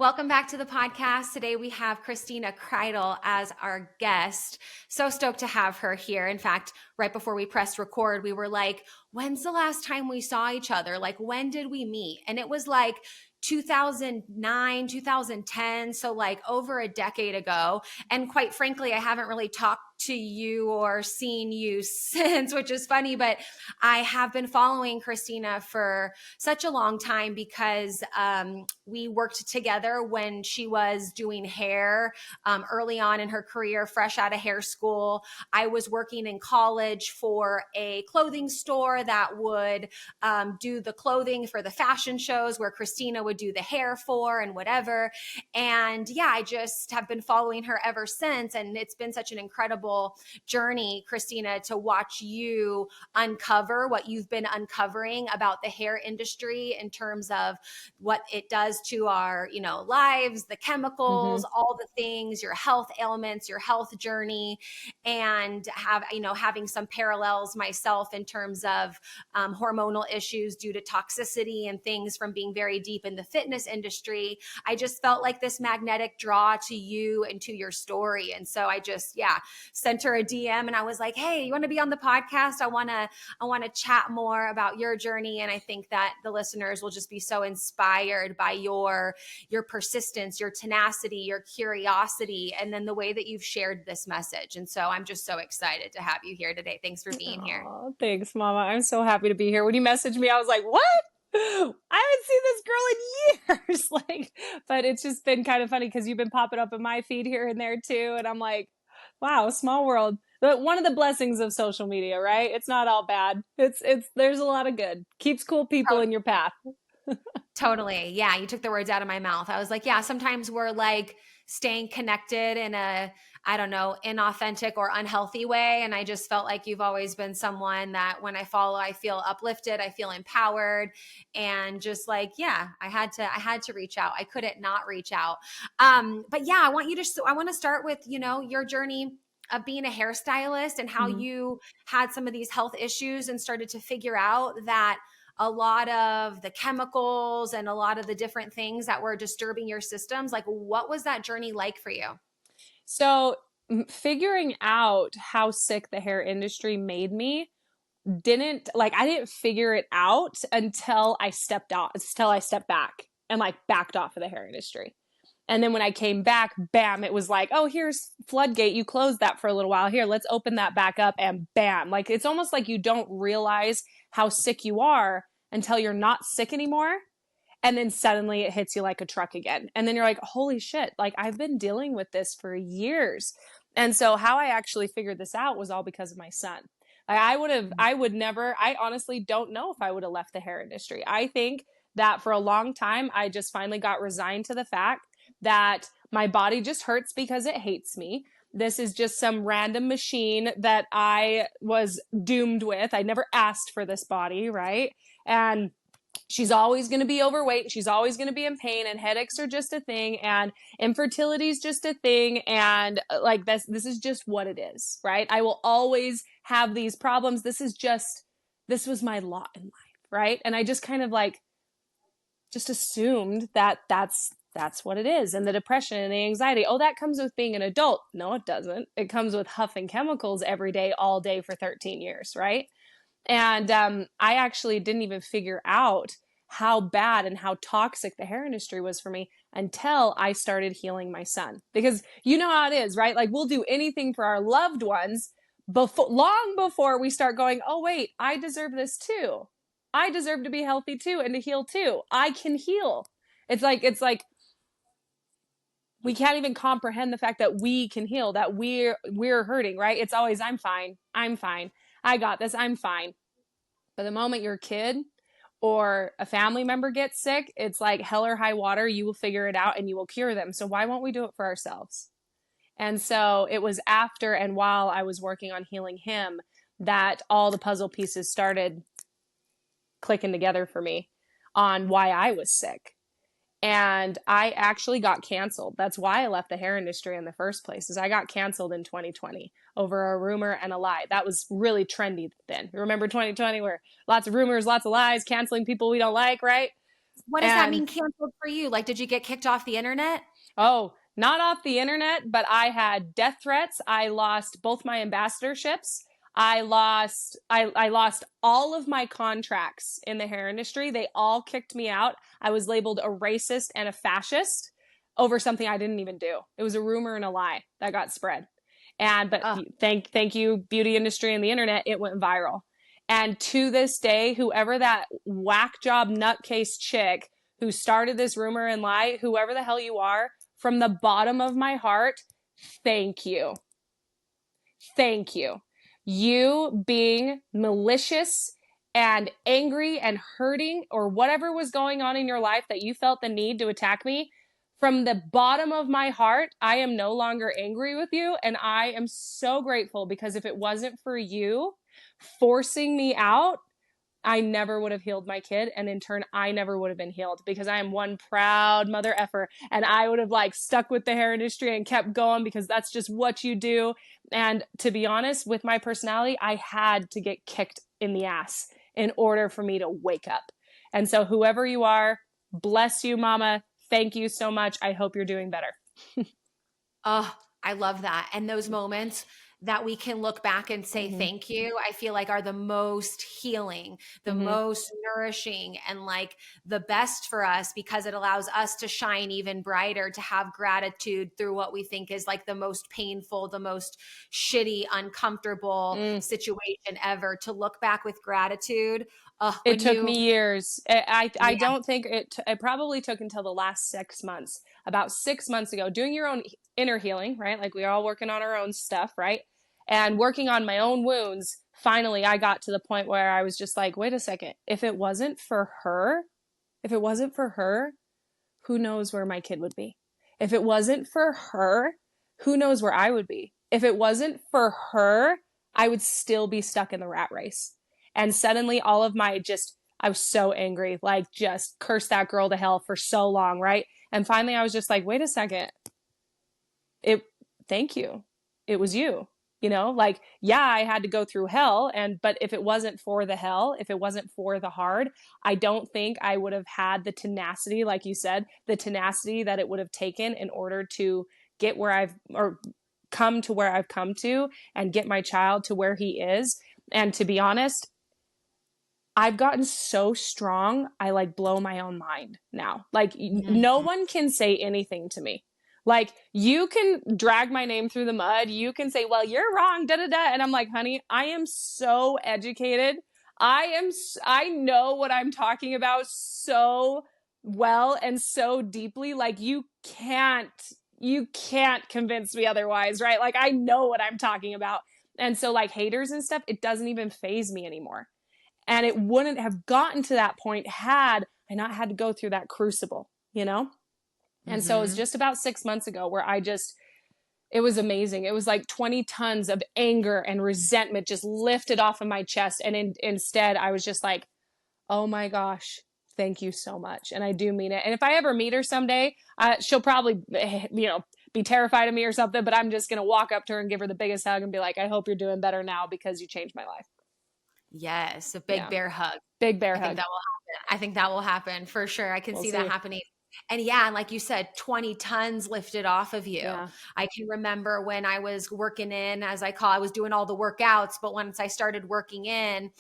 Welcome back to the podcast. Today we have Christina Kreitel as our guest. So stoked to have her here. In fact, right before we pressed record, we were like, when's the last time we saw each other? Like, when did we meet? And it was like 2009, 2010. So like over a decade ago. And quite frankly, I haven't really talked to you or seen you since, which is funny, but I have been following Christina for such a long time because we worked together when she was doing hair early on in her career, fresh out of hair school. I was working in college for a clothing store that would do the clothing for the fashion shows where Christina would do the hair for and whatever. And yeah, I just have been following her ever since. And it's been such an incredible journey, Christina, to watch you uncover what you've been uncovering about the hair industry in terms of what it does to our, lives, the chemicals, all the things, your health ailments, your health journey, and having some parallels myself in terms of hormonal issues due to toxicity and things from being very deep in the fitness industry. I just felt like this magnetic draw to you and to your story. And so I just, sent her a DM and I was like, hey, you want to be on the podcast? I want to chat more about your journey. And I think that the listeners will just be so inspired by your persistence, your tenacity, your curiosity, and then the way that you've shared this message. And so I'm just so excited to have you here today. Thanks for being here. Thanks, Mama. I'm so happy to be here. When you messaged me, I was like, what? I haven't seen this girl in years. But it's just been kind of funny because you've been popping up in my feed here and there too. And I'm like, wow, small world. But one of the blessings of social media, right? It's not all bad. There's a lot of good. Keeps cool people in your path. Totally. Yeah. You took the words out of my mouth. I was like, yeah, sometimes we're like staying connected in a, I don't know, inauthentic or unhealthy way. And I just felt like you've always been someone that when I follow, I feel uplifted, I feel empowered, and just like, yeah, I had to reach out. I couldn't not reach out. But yeah, I want to start with, your journey of being a hairstylist and how you had some of these health issues and started to figure out that a lot of the chemicals and a lot of the different things that were disturbing your systems. Like, what was that journey like for you? So figuring out how sick the hair industry made me I didn't figure it out until I stepped back and backed off of the hair industry. And then when I came back, bam, it was like, oh, here's floodgate. You closed that for a little while. Here, let's open that back up, and bam. It's almost like you don't realize how sick you are until you're not sick anymore. And then suddenly it hits you like a truck again. And then you're like, holy shit, I've been dealing with this for years. And so how I actually figured this out was all because of my son. I honestly don't know if I would have left the hair industry. I think that for a long time, I just finally got resigned to the fact that my body just hurts because it hates me. This is just some random machine that I was doomed with. I never asked for this body, right? And she's always going to be overweight. She's always going to be in pain, and headaches are just a thing, and infertility is just a thing. And this is just what it is, right? I will always have these problems. This was my lot in life, right? And I just kind of just assumed that that's what it is. And the depression and the anxiety, oh, that comes with being an adult. No, it doesn't. It comes with huffing chemicals every day, all day for 13 years, right? And I actually didn't even figure out how bad and how toxic the hair industry was for me until I started healing my son. Because you know how it is, right? We'll do anything for our loved ones long before we start going, oh, wait, I deserve this too. I deserve to be healthy too and to heal too. I can heal. It's like we can't even comprehend the fact that we can heal, that we're hurting, right? It's always, I'm fine. I got this. I'm fine. But the moment your kid or a family member gets sick, it's like hell or high water. You will figure it out and you will cure them. So why won't we do it for ourselves? And so it was after and while I was working on healing him that all the puzzle pieces started clicking together for me on why I was sick. And I actually got canceled. That's why I left the hair industry in the first place, is I got canceled in 2020 over a rumor and a lie. That was really trendy then. Remember 2020 where lots of rumors, lots of lies, canceling people we don't like, right? What does that And mean canceled for you? Like, did you get kicked off the internet? oh, not off the internet, but I had death threats. I lost both my ambassadorships. I lost all of my contracts in the hair industry. They all kicked me out. I was labeled a racist and a fascist over something I didn't even do. It was a rumor and a lie that got spread. And but Oh, thank you, beauty industry and the internet, it went viral. And to this day, whoever that whack job nutcase chick who started this rumor and lie, whoever the hell you are, from the bottom of my heart, thank you. Thank you. You being malicious and angry and hurting or whatever was going on in your life that you felt the need to attack me, from the bottom of my heart, I am no longer angry with you. And I am so grateful because if it wasn't for you forcing me out, I never would have healed my kid. And in turn, I never would have been healed because I am one proud mother effer. And I would have like stuck with the hair industry and kept going because that's just what you do. And to be honest, with my personality, I had to get kicked in the ass in order for me to wake up. And so whoever you are, bless you, mama. Thank you so much. I hope you're doing better. oh, I love that. And those moments that we can look back and say Mm-hmm. thank you, I feel like are the most healing, the Mm-hmm. most nourishing, and like the best for us because it allows us to shine even brighter, to have gratitude through what we think is like the most painful, the most shitty, uncomfortable Mm. situation ever. To look back with gratitude. It When took you, me years. I yeah, don't think it probably took until the last 6 months. About 6 months ago, doing your own inner healing, right? Like we're all working on our own stuff, right? And working on my own wounds. Finally, I got to the point where I was just like, wait a second. If it wasn't for her, if it wasn't for her, who knows where my kid would be? If it wasn't for her, who knows where I would be? If it wasn't for her, I would still be stuck in the rat race. And suddenly all of my I was so angry, like just cursed that girl to hell for so long, right? And finally I was just like, wait a second. It, thank you. It was you. Like, yeah, I had to go through hell. But if it wasn't for the hell, if it wasn't for the hard, I don't think I would have had the tenacity, like you said, the tenacity that it would have taken in order to get or come to where I've come to and get my child to where he is. And to be honest, I've gotten so strong, I like blow my own mind now. Like, no Mhm. one can say anything to me. Like, you can drag my name through the mud. You can say, well, you're wrong, da da da. And I'm like, honey, I am so educated. I know what I'm talking about so well and so deeply. Like, you can't convince me otherwise, right? Like, I know what I'm talking about. And so, like, haters and stuff, it doesn't even faze me anymore. And it wouldn't have gotten to that point had I not had to go through that crucible. And so it was Mhm. just about 6 months ago where it was amazing. It was like 20 tons of anger and resentment just lifted off of my chest. And instead, I was just like, oh my gosh, thank you so much. And I do mean it. And if I ever meet her someday, she'll probably, be terrified of me or something, but I'm just going to walk up to her and give her the biggest hug and be like, I hope you're doing better now because you changed my life. Yes, a big Yeah. bear hug. Big bear I think hug. that will happen. I think that will happen for sure. I can We'll see that see. happening. And yeah, and like you said, 20 tons lifted off of you. Yeah. I can remember when I was working in, as I was doing all the workouts, but once I started working in,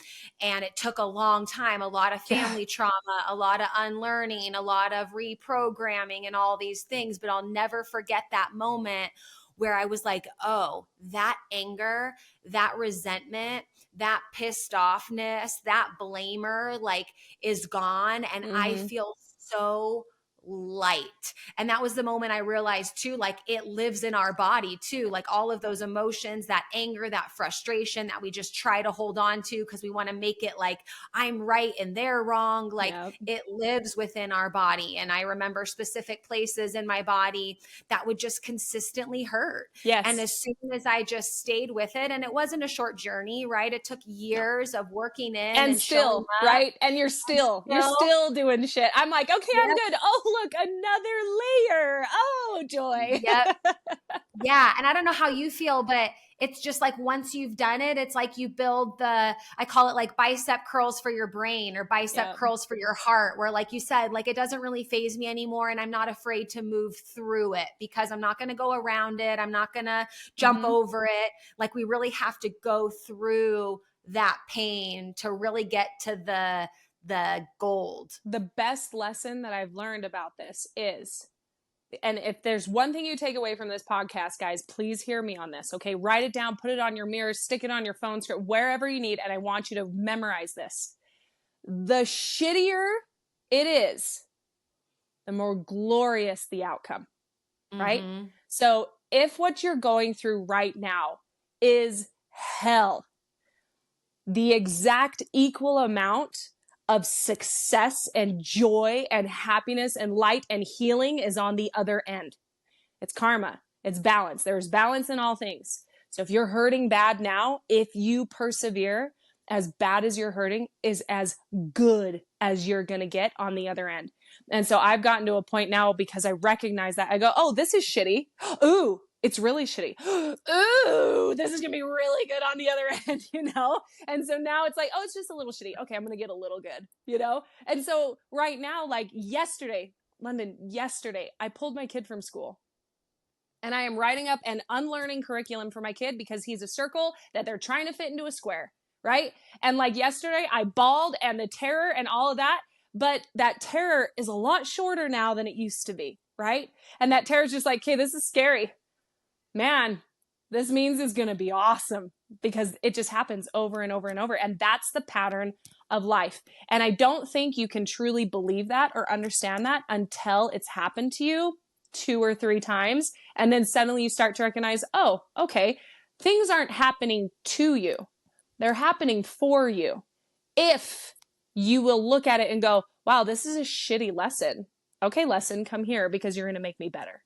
and it took a long time, a lot of Yeah. family trauma, a lot of unlearning, a lot of reprogramming, and all these things. But I'll never forget that moment where I was like, oh, that anger, that resentment, that pissed offness, that blamer, like, is gone. And I Mm-hmm. feel so light. And that was the moment I realized too, like it lives in our body too, like all of those emotions, that anger, that frustration that we just try to hold on to because we want to make it like I'm right and they're wrong. Like Yeah. it lives within our body. And I remember specific places in my body that would just consistently hurt. And Yes. as soon as I just stayed with it, and it wasn't a short journey, right? It took No. years of working in And and showing still, up. right? And you're And still still, doing shit. I'm like, okay, I'm yep, good. Oh, look, another layer. Oh, joy. Yep. Yeah. And I don't know how you feel, but it's just like once you've done it, it's like you build I call it like bicep curls for your brain or bicep Yep. curls for your heart, where like you said, like it doesn't really phase me anymore. And I'm not afraid to move through it because I'm not going to go around it. I'm not going to jump over it. Like we really have to go through that pain to really get to the gold. The best lesson that I've learned about this is, and if there's one thing you take away from this podcast, guys, please hear me on this. Okay. Write it down, put it on your mirror, stick it on your phone, wherever you need. And I want you to memorize this. The shittier it is, the more glorious the outcome, right? So if what you're going through right now is hell, the exact equal amount of success and joy and happiness and light and healing is on the other end. It's karma. It's balance. There's balance in all things. So if you're hurting bad now, if you persevere, as bad as you're hurting is as good as you're going to get on the other end. And so I've gotten to a point now because I recognize that. I go, oh, this is shitty. Ooh, it's really shitty. Ooh, this is going to be really good on the other end, you know? And so now it's like, oh, it's just a little shitty. Okay, I'm going to get a little good, you know? And so right now, like yesterday, I pulled my kid from school. And I am writing up an unlearning curriculum for my kid because he's a circle that they're trying to fit into a square, right? And like yesterday, I bawled and the terror and all of that. But that terror is a lot shorter now than it used to be, right? And that terror is just like, okay, this is scary. Man, this means it's going to be awesome because it just happens over and over and over. And that's the pattern of life. And I don't think you can truly believe that or understand that until it's happened to you 2 or 3 times. And then suddenly you start to recognize, oh, okay, things aren't happening to you. They're happening for you. If you will look at it and go, wow, this is a shitty lesson. Okay, lesson, come here because you're going to make me better.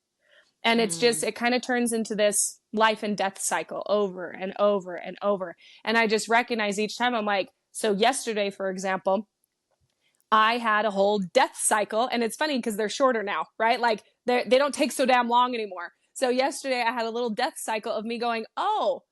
And it's just, it kind of turns into this life and death cycle over and over and over. And I just recognize each time I'm like, so yesterday, for example, I had a whole death cycle, and it's funny because they're shorter now, right? Like they don't take so damn long anymore. So yesterday I had a little death cycle of me going, oh,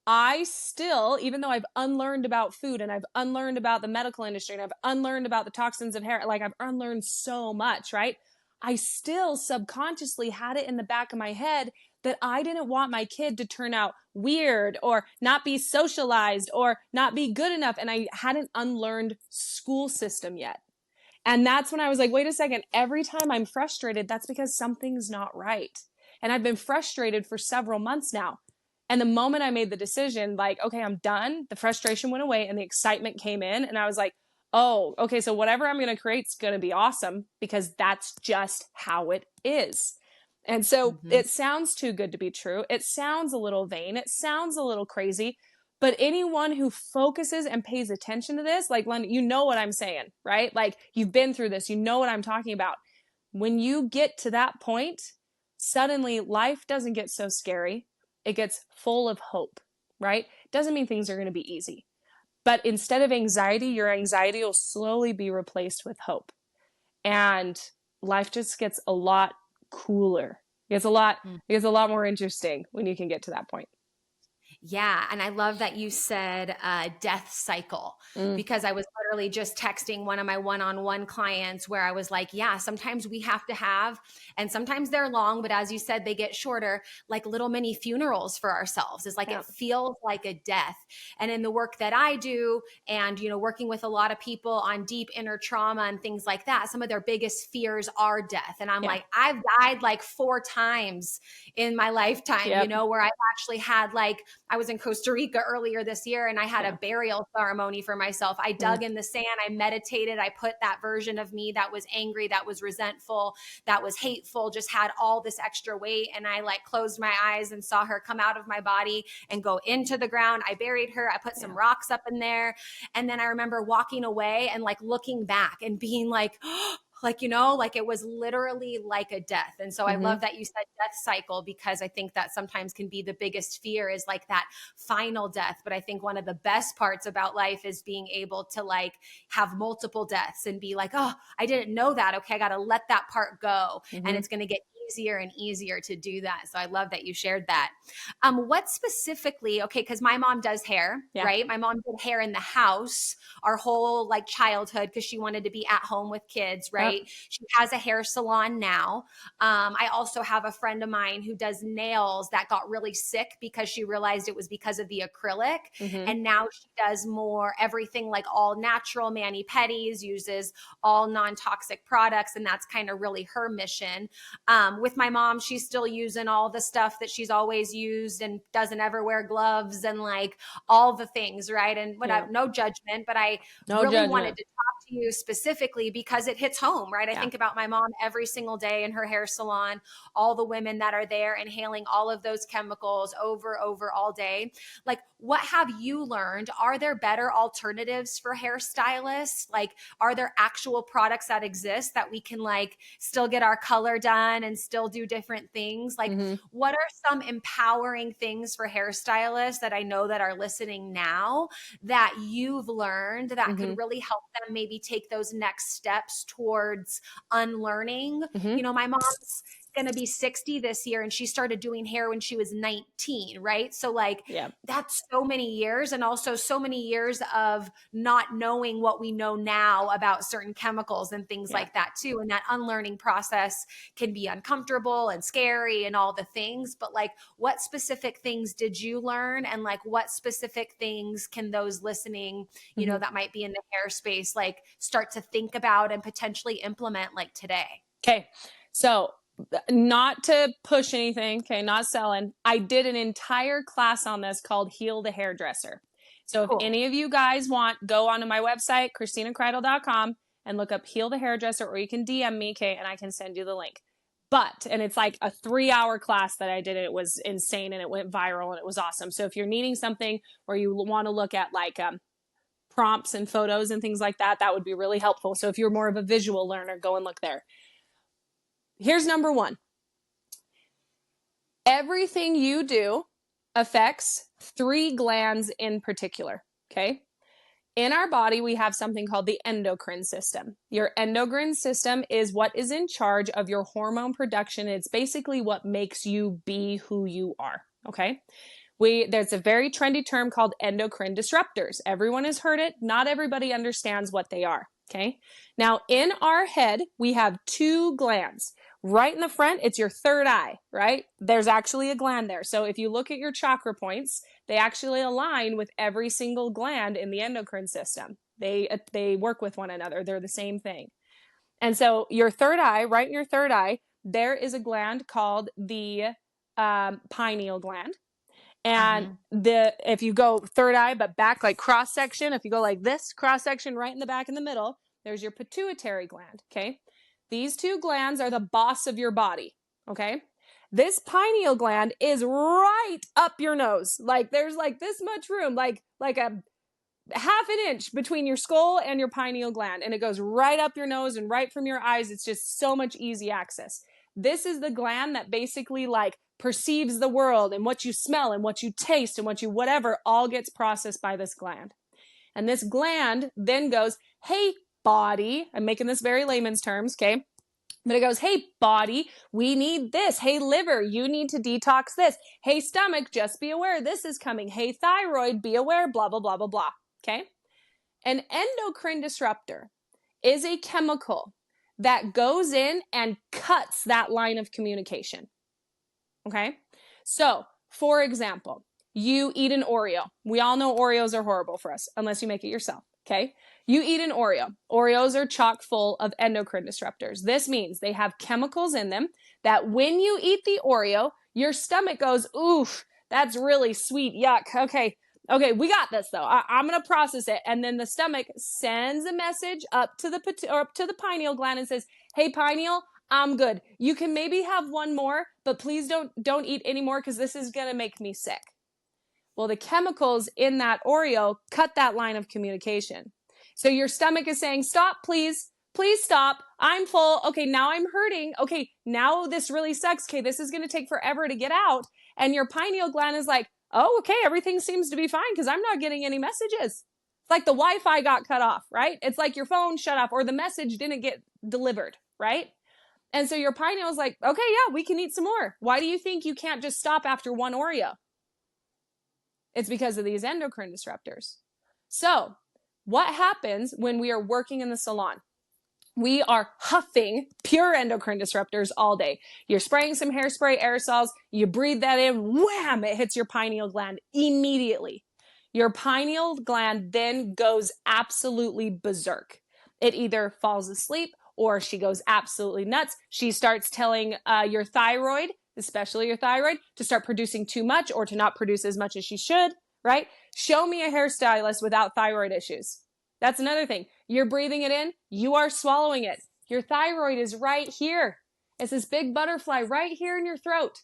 I still, even though I've unlearned about food and I've unlearned about the medical industry and I've unlearned about the toxins of hair, like I've unlearned so much, right? I still subconsciously had it in the back of my head that I didn't want my kid to turn out weird or not be socialized or not be good enough. And I hadn't unlearned school system yet. And that's when I was like, wait a second, every time I'm frustrated, that's because something's not right. And I've been frustrated for several months now. And the moment I made the decision, like, okay, I'm done, the frustration went away and the excitement came in. And I was like, oh, okay, so whatever I'm going to create is going to be awesome because that's just how it is. And so it sounds too good to be true. It sounds a little vain. It sounds a little crazy. But anyone who focuses and pays attention to this, like London, you know what I'm saying, right? Like you've been through this, you know what I'm talking about. When you get to that point, suddenly life doesn't get so scary. It gets full of hope, right? Doesn't mean things are going to be easy. But instead of anxiety, your anxiety will slowly be replaced with hope. And life just gets a lot cooler. It gets a lot more interesting when you can get to that point. Yeah. And I love that you said death cycle because I was literally just texting one of my one-on-one clients where I was like, yeah, sometimes we have to have, and sometimes they're long, but as you said, they get shorter, like little mini funerals for ourselves. It's like, it feels like a death. And in the work that I do and, you know, working with a lot of people on deep inner trauma and things like that, some of their biggest fears are death. And I'm like, I've died like 4 times in my lifetime, you know, where I've actually had like, I was in Costa Rica earlier this year and I had a burial ceremony for myself. I dug in the sand, I meditated, I put that version of me that was angry, that was resentful, that was hateful, just had all this extra weight. And I like closed my eyes and saw her come out of my body and go into the ground. I buried her. I put some rocks up in there. And then I remember walking away and like looking back and being like, like, you know, like it was literally like a death. And so I Mm-hmm. love that you said death cycle, because I think that sometimes can be the biggest fear, is like that final death. But I think one of the best parts about life is being able to like have multiple deaths and be like, oh, I didn't know that. Okay, I got to let that part go. And Mm-hmm. it's going to get easier and easier to do that. So I love that you shared that. What specifically, okay, because my mom does hair, Yeah. right? My mom did hair in the house our whole like childhood because she wanted to be at home with kids, Yep. right? She has a hair salon now. I also have a friend of mine who does nails that got really sick because she realized it was because of the acrylic. Mm-hmm. And now she does more everything like all natural mani pedis, uses all non toxic products. And that's kind of really her mission. With my mom, she's still using all the stuff that she's always used and doesn't ever wear gloves and like all the things, right? And Yeah. no judgment, but I No really wanted judgment. to talk to you specifically because it hits home, right? I Yeah. think about my mom every single day in her hair salon, all the women that are there inhaling all of those chemicals over all day. Like, what have you learned? Are there better alternatives for hairstylists? Like, are there actual products that exist that we can like still get our color done and still do different things? Like, Mm-hmm. what are some empowering things for hairstylists that I know that are listening now that you've learned that Mm-hmm. could really help them maybe take those next steps towards unlearning? Mm-hmm. You know, my mom's going to be 60 this year and she started doing hair when she was 19, right? So like Yeah. that's so many years, and also so many years of not knowing what we know now about certain chemicals and things Yeah. like that too. And that unlearning process can be uncomfortable and scary and all the things, but like what specific things did you learn, and like what specific things can those listening, you Mm-hmm. know, that might be in the hair space, like start to think about and potentially implement like today? Okay. So, not to push anything, okay, not selling. I did an entire class on this called Heal the Hairdresser. So, if Cool. any of you guys want, go onto my website, ChristinaKreitel.com, and look up Heal the Hairdresser, or you can DM me, okay, and I can send you the link. And it's like a 3-hour class that I did. It was insane and it went viral and it was awesome. So, if you're needing something where you want to look at like prompts and photos and things like that, that would be really helpful. So, if you're more of a visual learner, go and look there. Here's number one. Everything you do affects 3 glands in particular, okay? In our body, we have something called the endocrine system. Your endocrine system is what is in charge of your hormone production. It's basically what makes you be who you are, okay? There's a very trendy term called endocrine disruptors. Everyone has heard it. Not everybody understands what they are, okay? Now, in our head, we have 2 glands. Right in the front, it's your third eye, right? There's actually a gland there. So if you look at your chakra points, they actually align with every single gland in the endocrine system. They work with one another. They're the same thing. And so your third eye, right in your third eye, there is a gland called the pineal gland. And if you go third eye, but back like cross section, if you go like this, cross section right in the back in the middle, there's your pituitary gland. Okay. These 2 glands are the boss of your body. Okay. This pineal gland is right up your nose. Like there's like this much room, like a half an inch between your skull and your pineal gland. And it goes right up your nose and right from your eyes. It's just so much easy access. This is the gland that basically like perceives the world, and what you smell and what you taste and what you whatever all gets processed by this gland. And this gland then goes, hey, body, I'm making this very layman's terms, okay? But it goes, hey, body, we need this. Hey, liver, you need to detox this. Hey, stomach, just be aware this is coming. Hey, thyroid, be aware, blah, blah, blah, blah, blah. Okay? An endocrine disruptor is a chemical that goes in and cuts that line of communication. Okay? So, for example, you eat an Oreo. We all know Oreos are horrible for us unless you make it yourself. Okay? You eat an Oreo. Oreos are chock full of endocrine disruptors. This means they have chemicals in them that when you eat the Oreo, your stomach goes, oof, that's really sweet. Yuck. Okay, we got this though. I'm going to process it. And then the stomach sends a message up to the pineal gland and says, hey, pineal, I'm good. You can maybe have one more, but please don't eat anymore because this is going to make me sick. Well, the chemicals in that Oreo cut that line of communication. So your stomach is saying, stop, please. please stop. I'm full. Okay, now I'm hurting. Okay, now this really sucks. Okay, this is going to take forever to get out. And your pineal gland is like, oh, okay, everything seems to be fine because I'm not getting any messages. It's like the Wi-Fi got cut off, right? It's like your phone shut off or the message didn't get delivered, right? And so your pineal is like, okay, yeah, we can eat some more. Why do you think you can't just stop after one Oreo? It's because of these endocrine disruptors. So what happens when we are working in the salon? We are huffing pure endocrine disruptors all day. You're spraying some hairspray aerosols, you breathe that in, wham, it hits your pineal gland immediately. Your pineal gland then goes absolutely berserk. It either falls asleep or she goes absolutely nuts. She starts telling your thyroid, especially your thyroid, to start producing too much or to not produce as much as she should, right? Show me a hairstylist without thyroid issues. That's another thing. You're breathing it in, you are swallowing it. Your thyroid is right here. It's this big butterfly right here in your throat.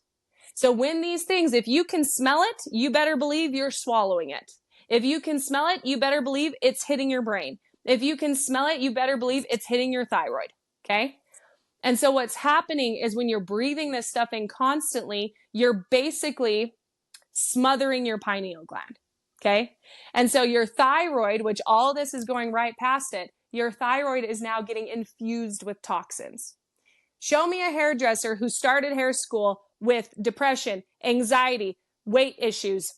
So when these things, if you can smell it, you better believe you're swallowing it. If you can smell it, you better believe it's hitting your brain. If you can smell it, you better believe it's hitting your thyroid. Okay? And so what's happening is when you're breathing this stuff in constantly, you're basically smothering your pineal gland. Okay? And so your thyroid, which all this is going right past it, your thyroid is now getting infused with toxins. Show me a hairdresser who started hair school with depression, anxiety, weight issues,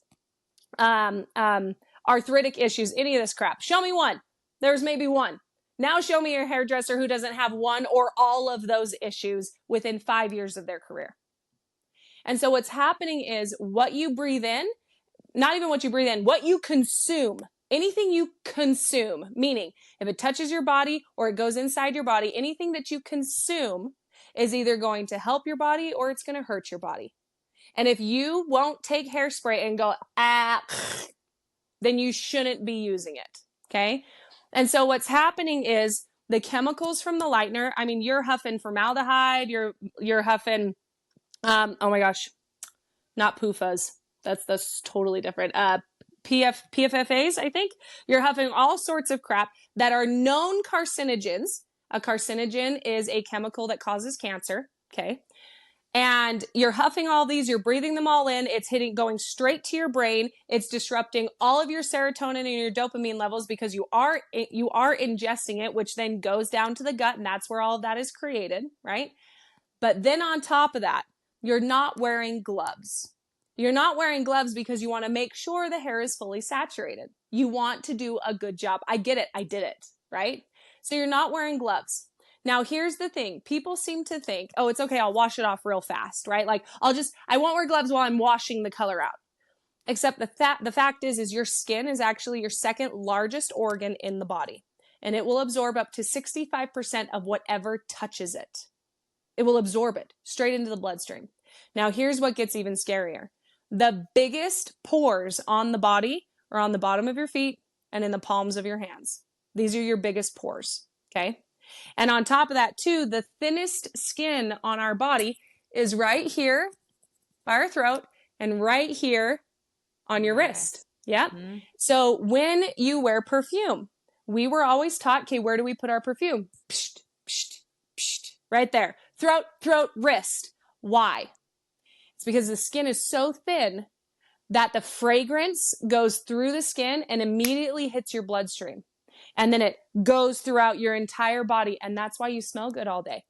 arthritic issues, any of this crap. Show me one. There's maybe one. Now show me a hairdresser who doesn't have one or all of those issues within 5 years of their career. And so what's happening is what you breathe in, not even what you breathe in, what you consume, anything you consume, meaning if it touches your body or it goes inside your body, anything that you consume is either going to help your body or it's going to hurt your body. And if you won't take hairspray and go, then you shouldn't be using it. Okay. And so what's happening is the chemicals from the lightener, I mean, you're huffing formaldehyde, you're huffing, oh my gosh, not PUFAs. That's totally different. PFFAs, I think. You're huffing all sorts of crap that are known carcinogens. A carcinogen is a chemical that causes cancer. Okay. And you're huffing all these, you're breathing them all in. It's going straight to your brain. It's disrupting all of your serotonin and your dopamine levels because you are ingesting it, which then goes down to the gut. And that's where all of that is created. Right. But then on top of that, you're not wearing gloves. You're not wearing gloves because you want to make sure the hair is fully saturated. You want to do a good job. I get it. I did it, right? So you're not wearing gloves. Now, here's the thing. People seem to think, oh, it's okay. I'll wash it off real fast, right? Like I won't wear gloves while I'm washing the color out. Except the fact is your skin is actually your second largest organ in the body. And it will absorb up to 65% of whatever touches it. It will absorb it straight into the bloodstream. Now, here's what gets even scarier. The biggest pores on the body are on the bottom of your feet and in the palms of your hands. These are your biggest pores, okay? And on top of that, too, the thinnest skin on our body is right here by our throat and right here on your wrist. Yeah. Mm-hmm. So when you wear perfume, we were always taught, okay, where do we put our perfume? Psht, psht, psht, right there. Throat, wrist. Why? It's because the skin is so thin that the fragrance goes through the skin and immediately hits your bloodstream. And then it goes throughout your entire body. And that's why you smell good all day.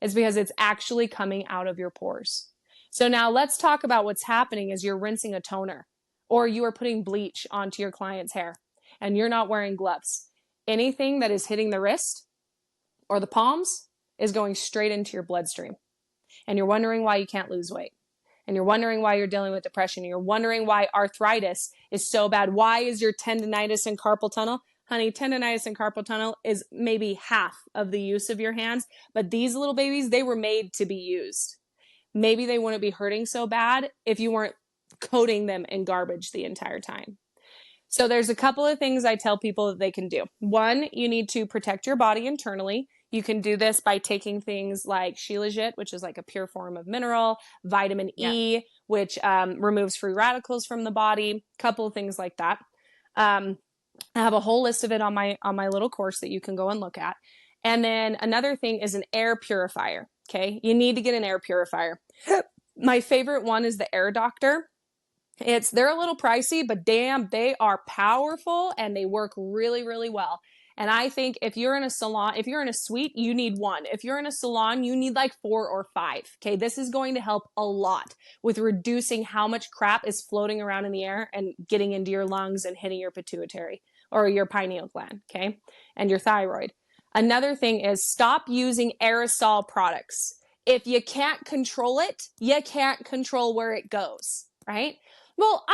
It's because it's actually coming out of your pores. So now let's talk about what's happening as you're rinsing a toner or you are putting bleach onto your client's hair and you're not wearing gloves. Anything that is hitting the wrist or the palms is going straight into your bloodstream. And you're wondering why you can't lose weight. And you're wondering why you're dealing with depression. And you're wondering why arthritis is so bad. Why is your tendonitis and carpal tunnel? Honey, tendonitis and carpal tunnel is maybe half of the use of your hands. But these little babies, they were made to be used. Maybe they wouldn't be hurting so bad if you weren't coating them in garbage the entire time. So there's a couple of things I tell people that they can do. One, you need to protect your body internally. You can do this by taking things like shilajit, which is like a pure form of mineral, vitamin E, which removes free radicals from the body, a couple of things like that. I have a whole list of it on my little course that you can go and look at. And then another thing is an air purifier. Okay. You need to get an air purifier. My favorite one is the Air Doctor. They're a little pricey, but damn, they are powerful and they work really, really well. And I think if you're in a salon, if you're in a suite, you need one. If you're in a salon, you need like 4 or 5. Okay. This is going to help a lot with reducing how much crap is floating around in the air and getting into your lungs and hitting your pituitary or your pineal gland. Okay. And your thyroid. Another thing is stop using aerosol products. If you can't control it, you can't control where it goes, right? Well,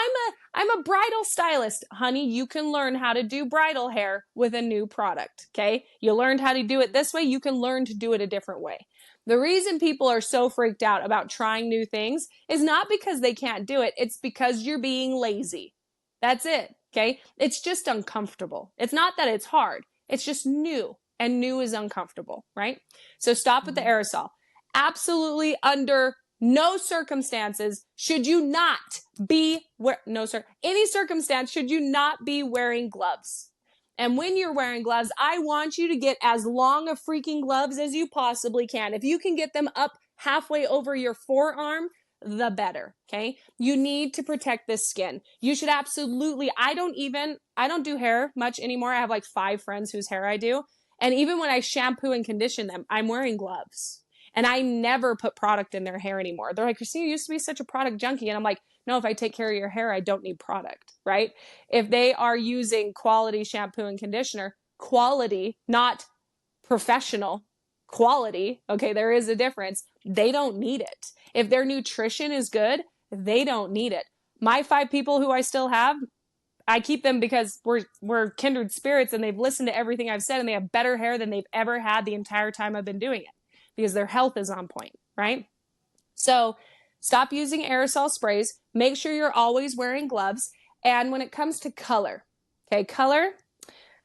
I'm a bridal stylist. Honey, you can learn how to do bridal hair with a new product, okay? You learned how to do it this way, you can learn to do it a different way. The reason people are so freaked out about trying new things is not because they can't do it, it's because you're being lazy. That's it, okay? It's just uncomfortable. It's not that it's hard, it's just new, and new is uncomfortable, right? So stop with the aerosol. Absolutely under no circumstances should you not be any circumstance should you not be wearing gloves. And when you're wearing gloves, I want you to get as long of freaking gloves as you possibly can. If you can get them up halfway over your forearm, the better, okay? You need to protect this skin. You should absolutely, I don't do hair much anymore. I have like 5 friends whose hair I do. And even when I shampoo and condition them, I'm wearing gloves. And I never put product in their hair anymore. They're like, Christina, you used to be such a product junkie. And I'm like, no, if I take care of your hair, I don't need product, right? If they are using quality shampoo and conditioner, quality, not professional, quality, okay, there is a difference. They don't need it. If their nutrition is good, they don't need it. My 5 people who I still have, I keep them because we're kindred spirits and they've listened to everything I've said and they have better hair than they've ever had the entire time I've been doing it because their health is on point, right? So stop using aerosol sprays. Make sure you're always wearing gloves. And when it comes to color, okay, color,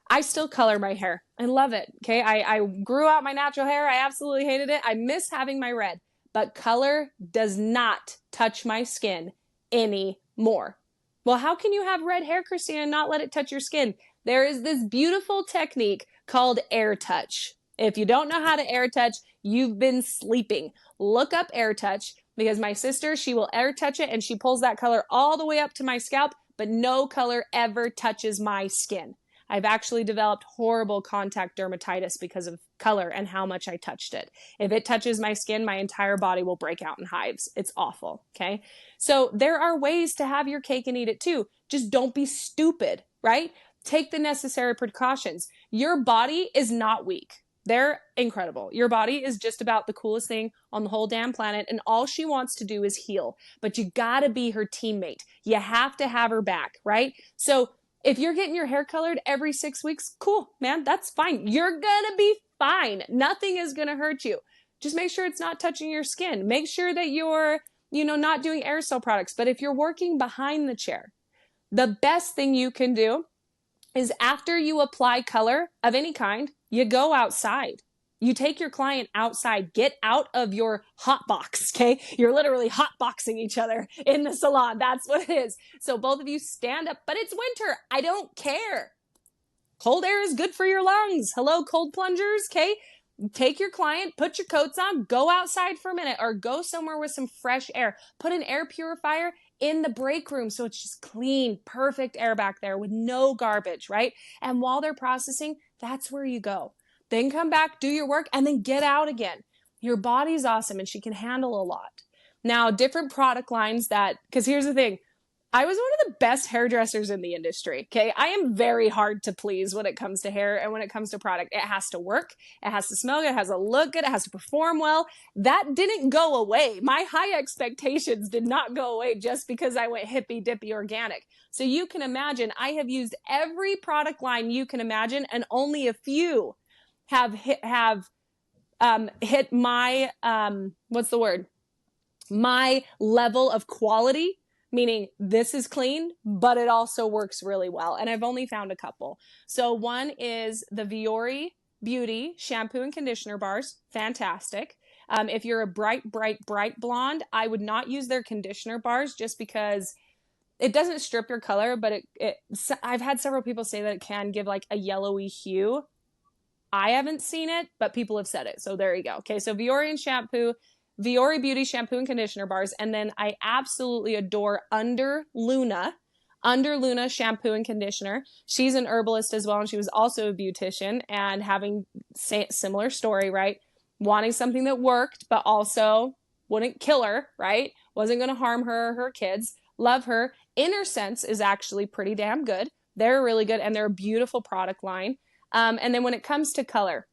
I still color my hair. I love it, okay? I grew out my natural hair. I absolutely hated it. I miss having my red. But color does not touch my skin anymore. Well, how can you have red hair, Christina, and not let it touch your skin? There is this beautiful technique called air touch. If you don't know how to air touch, you've been sleeping. Look up air touch because my sister, she will air touch it and she pulls that color all the way up to my scalp, but no color ever touches my skin. I've actually developed horrible contact dermatitis because of color and how much I touched it. If it touches my skin, my entire body will break out in hives. It's awful, okay? So there are ways to have your cake and eat it too. Just don't be stupid, right? Take the necessary precautions. Your body is not weak. They're incredible. Your body is just about the coolest thing on the whole damn planet, and all she wants to do is heal. But you gotta be her teammate. You have to have her back, right? So if you're getting your hair colored every 6 weeks, cool, man, that's fine. You're gonna be fine. Nothing is gonna hurt you. Just make sure it's not touching your skin. Make sure that you're, not doing aerosol products. But if you're working behind the chair, the best thing you can do is after you apply color of any kind, you go outside. You take your client outside. Get out of your hot box, okay? You're literally hot boxing each other in the salon. That's what it is. So both of you stand up, but it's winter. I don't care. Cold air is good for your lungs. Hello, cold plungers, okay? Take your client, put your coats on, go outside for a minute or go somewhere with some fresh air. Put an air purifier in the break room so it's just clean, perfect air back there with no garbage, right? And while they're processing, that's where you go. Then come back, do your work, and then get out again. Your body's awesome and she can handle a lot. Now, different product lines because here's the thing, I was one of the best hairdressers in the industry, okay? I am very hard to please when it comes to hair and when it comes to product. It has to work, it has to smell good, it has to look good, it has to perform well. That didn't go away. My high expectations did not go away just because I went hippy dippy organic. So you can imagine, I have used every product line you can imagine and only a few have hit my, my level of quality. Meaning this is clean, but it also works really well. And I've only found a couple. So one is the Viore Beauty shampoo and conditioner bars. Fantastic. If you're a bright blonde, I would not use their conditioner bars just because it doesn't strip your color, but I've had several people say that it can give like a yellowy hue. I haven't seen it, but people have said it. So there you go. Okay, so Viore Beauty shampoo and conditioner bars, and then I absolutely adore Under Luna shampoo and conditioner. She's an herbalist as well, and she was also a beautician, and having similar story, right? Wanting something that worked, but also wouldn't kill her, right? Wasn't going to harm her or her kids. Love her. Inner Sense is actually pretty damn good. They're really good, and they're a beautiful product line. And then when it comes to color,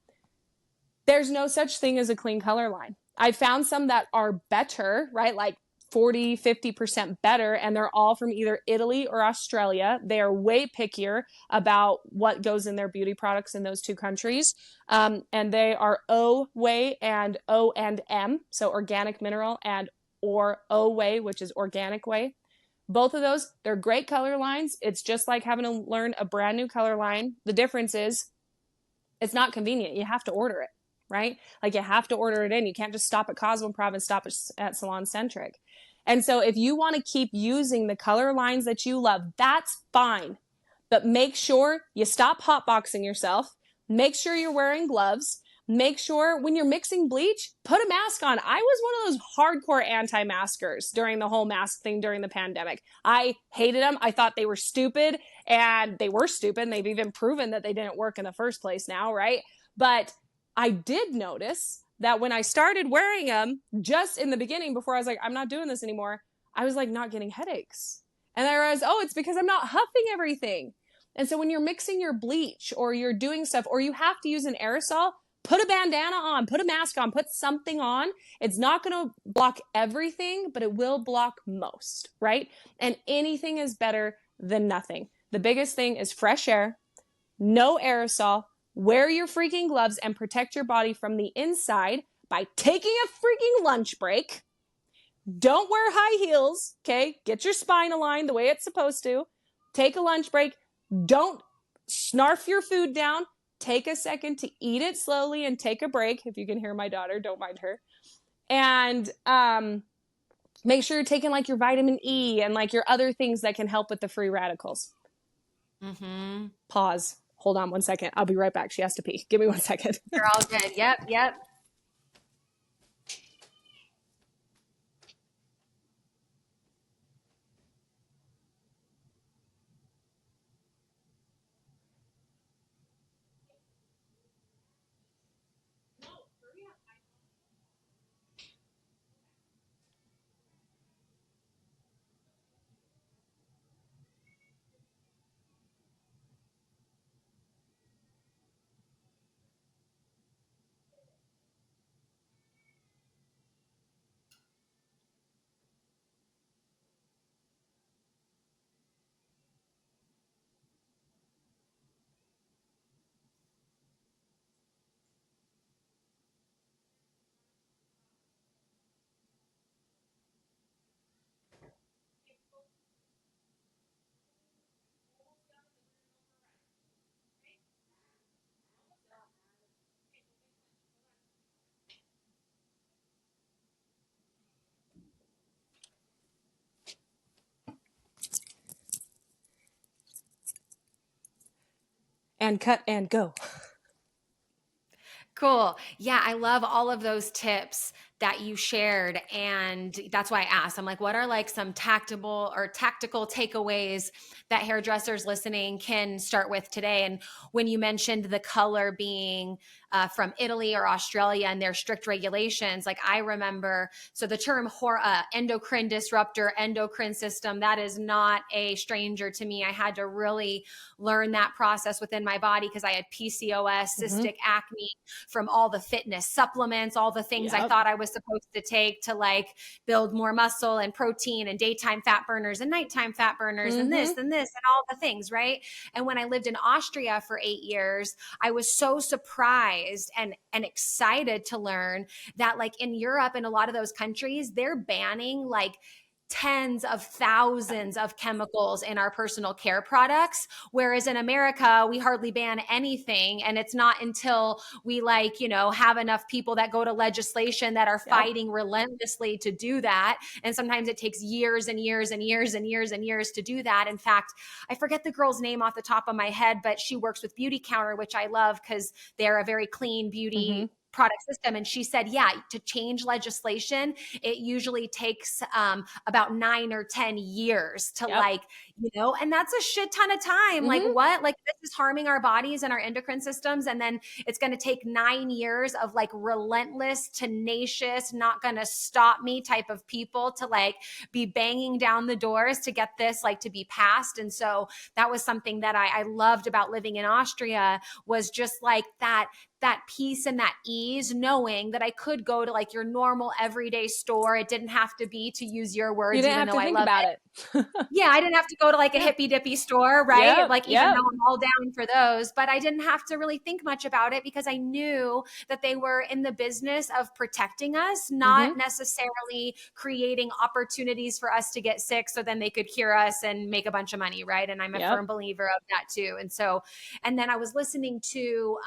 there's no such thing as a clean color line. I found some that are better, right? Like 40, 50% better, and they're all from either Italy or Australia. They are way pickier about what goes in their beauty products in those two countries. And they are O Way and O and M, so organic mineral, and or O Way, which is organic way. Both of those, they're great color lines. It's just like having to learn a brand new color line. The difference is it's not convenient. You have to order it, right? Like you have to order it in. You can't just stop at Cosmoprof and stop at Salon Centric. And so if you want to keep using the color lines that you love, that's fine. But make sure you stop hotboxing yourself. Make sure you're wearing gloves. Make sure when you're mixing bleach, put a mask on. I was one of those hardcore anti-maskers during the whole mask thing during the pandemic. I hated them. I thought they were stupid, and they were stupid. And they've even proven that they didn't work in the first place now, right? But I did notice that when I started wearing them, just in the beginning, before I was like, I'm not doing this anymore, I was like not getting headaches. And I realized, oh, it's because I'm not huffing everything. And so when you're mixing your bleach or you're doing stuff, or you have to use an aerosol, put a bandana on, put a mask on, put something on. It's not going to block everything, but it will block most, right? And anything is better than nothing. The biggest thing is fresh air, no aerosol, wear your freaking gloves, and protect your body from the inside by taking a freaking lunch break. Don't wear high heels, okay? Get your spine aligned the way it's supposed to. Take a lunch break. Don't snarf your food down. Take a second to eat it slowly and take a break. If you can hear my daughter, don't mind her. And make sure you're taking like your vitamin E and like your other things that can help with the free radicals. Mm-hmm. Pause. Hold on one second. I'll be right back. She has to pee. Give me 1 second. You're all good. Yep. And cut and go. Cool. Yeah, I love all of those tips that you shared. And that's why I asked. I'm like, what are like some tactical takeaways that hairdressers listening can start with today? And when you mentioned the color being from Italy or Australia and their strict regulations, like I remember, so the term endocrine disruptor, endocrine system, that is not a stranger to me. I had to really learn that process within my body because I had PCOS, cystic acne, from all the fitness supplements, all the things I thought I was supposed to take to like build more muscle and protein and daytime fat burners and nighttime fat burners and this and all the things, right? And when I lived in Austria for 8 years, I was so surprised and excited to learn that like in Europe and a lot of those countries, they're banning like tens of thousands of chemicals in our personal care products. Whereas in America, we hardly ban anything. And it's not until we have enough people that go to legislation that are Yep. fighting relentlessly to do that. And sometimes it takes years and years and years and years and years to do that. In fact, I forget the girl's name off the top of my head, but she works with Beauty Counter, which I love because they're a very clean beauty product system. And she said, yeah, to change legislation, it usually takes about 9 or 10 years to Yep. and that's a shit ton of time. Like what? Like this is harming our bodies and our endocrine systems. And then it's going to take 9 years of like relentless, tenacious, not going to stop me type of people to like be banging down the doors to get this like to be passed. And so that was something that I loved about living in Austria, was just like that peace and that ease, knowing that I could go to like your normal everyday store. It didn't have to be, to use your words, You didn't even have though to I think love about it. it. Yeah, I didn't have to go to like a Yeah. hippy dippy store, right? Yep. Like, even Yep. though I'm all down for those, but I didn't have to really think much about it because I knew that they were in the business of protecting us, not necessarily creating opportunities for us to get sick so then they could cure us and make a bunch of money, right? And I'm a Yep. firm believer of that too. And so, and then I was listening to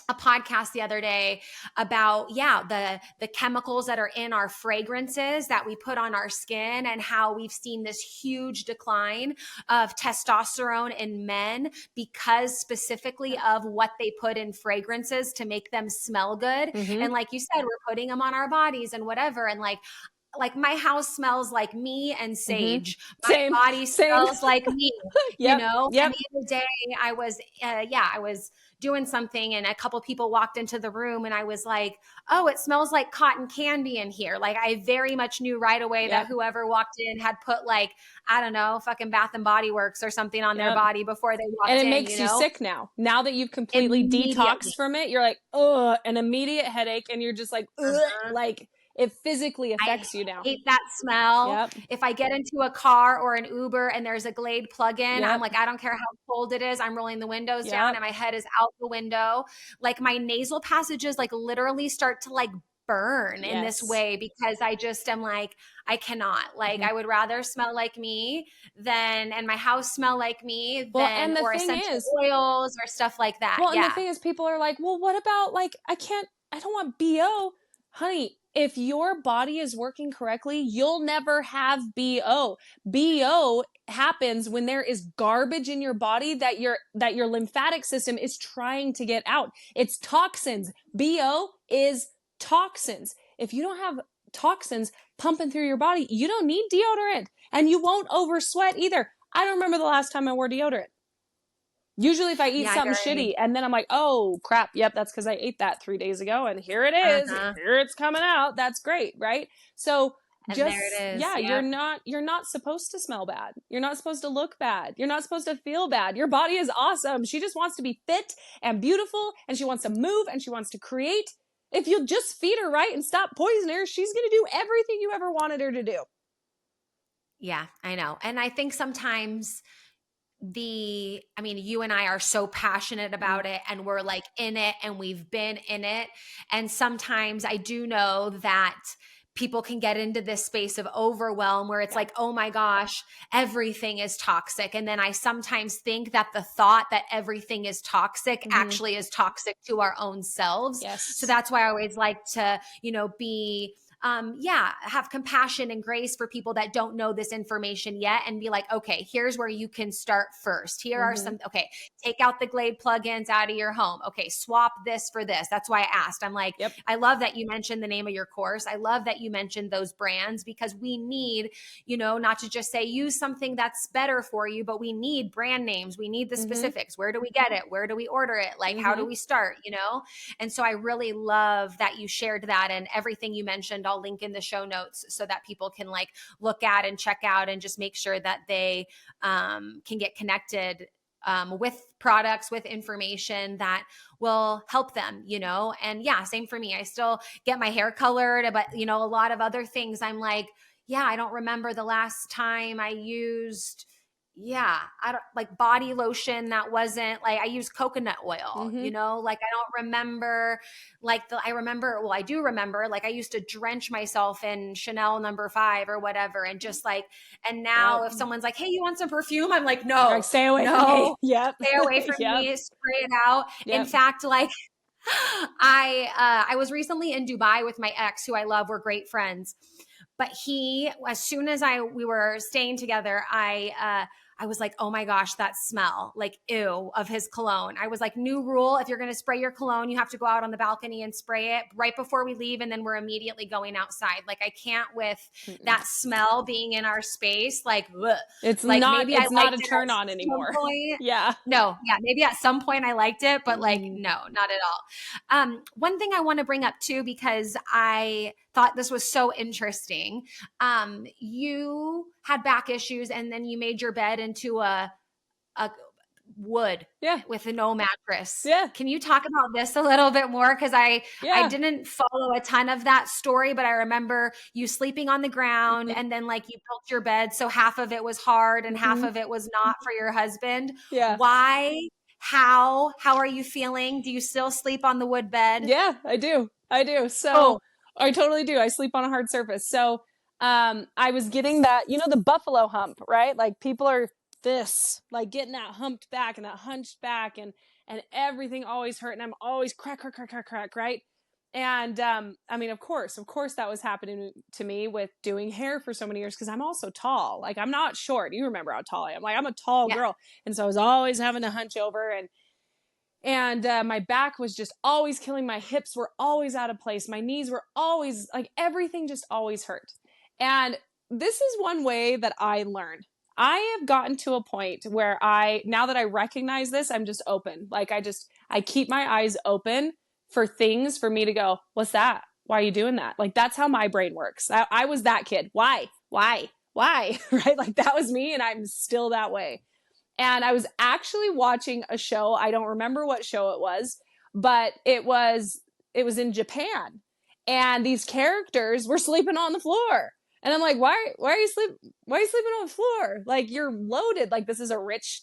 a podcast the other day about the chemicals that are in our fragrances that we put on our skin, and how we've seen this huge decline of testosterone in men because specifically of what they put in fragrances to make them smell good. And like you said, we're putting them on our bodies and whatever, and like my house smells like me and sage. My Same. body Same. smells like me, Yep. And Yep. the other day I was doing something and a couple people walked into the room and I was like, oh, it smells like cotton candy in here. Like I very much knew right away that Yep. whoever walked in had put like, I don't know, fucking Bath and Body Works or something on their Yep. body before they And walked it in, makes you sick now. Now that you've completely immediately. detoxed from it, you're like, ugh, an immediate headache, and you're just like, ugh, Uh-huh. like it physically I affects you now. hate that smell. Yep. If I get into a car or an Uber and there's a Glade plug-in, I'm Yep. like, I don't care how cold it is. I'm rolling the windows down Yep. and my head is out the window. Like my nasal passages like literally start to like burn in this Yes. way because I just am like, I cannot. Like I would rather smell like me than, and my house smell like me Well, than, and the or thing essential is, oils or stuff like that. Well, and the Yeah. thing is, people are like, well, what about like, I don't want BO. Honey, if your body is working correctly, you'll never have BO. BO happens when there is garbage in your body that your lymphatic system is trying to get out. It's toxins. BO is toxins. If you don't have toxins pumping through your body, you don't need deodorant, and you won't over sweat either. I don't remember the last time I wore deodorant. Usually if I eat Yeah, I something agree. shitty and then I'm like, oh crap, yep, that's because I ate that 3 days ago and here it is. Uh-huh. Here it's coming out. That's great, right? So And there just, it is. yeah, Yep. you're not supposed to smell bad. You're not supposed to look bad. You're not supposed to feel bad. Your body is awesome. She just wants to be fit and beautiful, and she wants to move, and she wants to create. If you'll just feed her right and stop poisoning her, she's going to do everything you ever wanted her to do. Yeah, I know. And I think sometimes you and I are so passionate about it and we're like in it and we've been in it. And sometimes I do know that people can get into this space of overwhelm where it's like, oh my gosh, everything is toxic. And then I sometimes think that the thought that everything is toxic actually is toxic to our own selves. Yes. So that's why I always like to, be have compassion and grace for people that don't know this information yet and be like, okay, here's where you can start first. Here are some, okay, take out the Glade plugins out of your home. Okay, swap this for this. That's why I asked. I'm like, Yep. I love that you mentioned the name of your course. I love that you mentioned those brands because we need, not to just say use something that's better for you, but we need brand names. We need the specifics. Where do we get it? Where do we order it? Like, how do we start, And so I really love that you shared that, and everything you mentioned I'll link in the show notes so that people can like look at and check out and just make sure that they can get connected with products, with information that will help them, and yeah, same for me. I still get my hair colored, but a lot of other things I'm like, yeah, I don't remember the last time I used yeah, I don't like body lotion that wasn't like I used coconut oil, Mm-hmm. like I don't remember I remember, well, I do remember like I used to drench myself in Chanel number 5 or whatever and just like, and now Yep. if someone's like, hey, you want some perfume? I'm like, You're like, no, stay away from me. no, Yep. stay away from Yep. me, spray it out. In Yep. fact, like I was recently in Dubai with my ex who I love. We're great friends. But he, as soon as we were staying together, I was like, oh my gosh, that smell, like ew, of his cologne. I was like, new rule: if you're going to spray your cologne, you have to go out on the balcony and spray it right before we leave, and then we're immediately going outside. Like I can't with Mm-mm. that smell being in our space. Like, ugh. It's Like not. maybe I It's not liked a it turn at on some anymore. point. Yeah. No, yeah, maybe at some point I liked it, but like, Mm. no, not at all. One thing I want to bring up too, because I thought this was so interesting. You had back issues and then you made your bed into a wood Yeah. with a no mattress. Yeah. Can you talk about this a little bit more? Because I Yeah. didn't follow a ton of that story, but I remember you sleeping on the ground Mm-hmm. and then like you built your bed so half of it was hard and half Mm-hmm. of it was not for your husband. Yeah. Why? How are you feeling? Do you still sleep on the wood bed? Yeah, I do. I do. So Oh, I totally do. I sleep on a hard surface. So I was getting that, the buffalo hump, right? Like people are this, like getting that humped back and that hunched back and everything always hurt and I'm always crack, crack, crack, crack, crack, right? And I mean, of course that was happening to me with doing hair for so many years because I'm also tall. Like I'm not short. You remember how tall I am. Like I'm a tall yeah. girl. And so I was always having to hunch over and my back was just always killing. My hips were always out of place. My knees were always like everything just always hurt. And this is one way that I learned. I have gotten to a point where now that I recognize this, I'm just open. Like I keep my eyes open for things for me to go, what's that? Why are you doing that? Like that's how my brain works. I was that kid. Why? Right? Like that was me and I'm still that way. And I was actually watching a show. I don't remember what show it was, but it was in Japan. And these characters were sleeping on the floor. And I'm like, why are you sleeping on the floor? Like you're loaded. Like this is a rich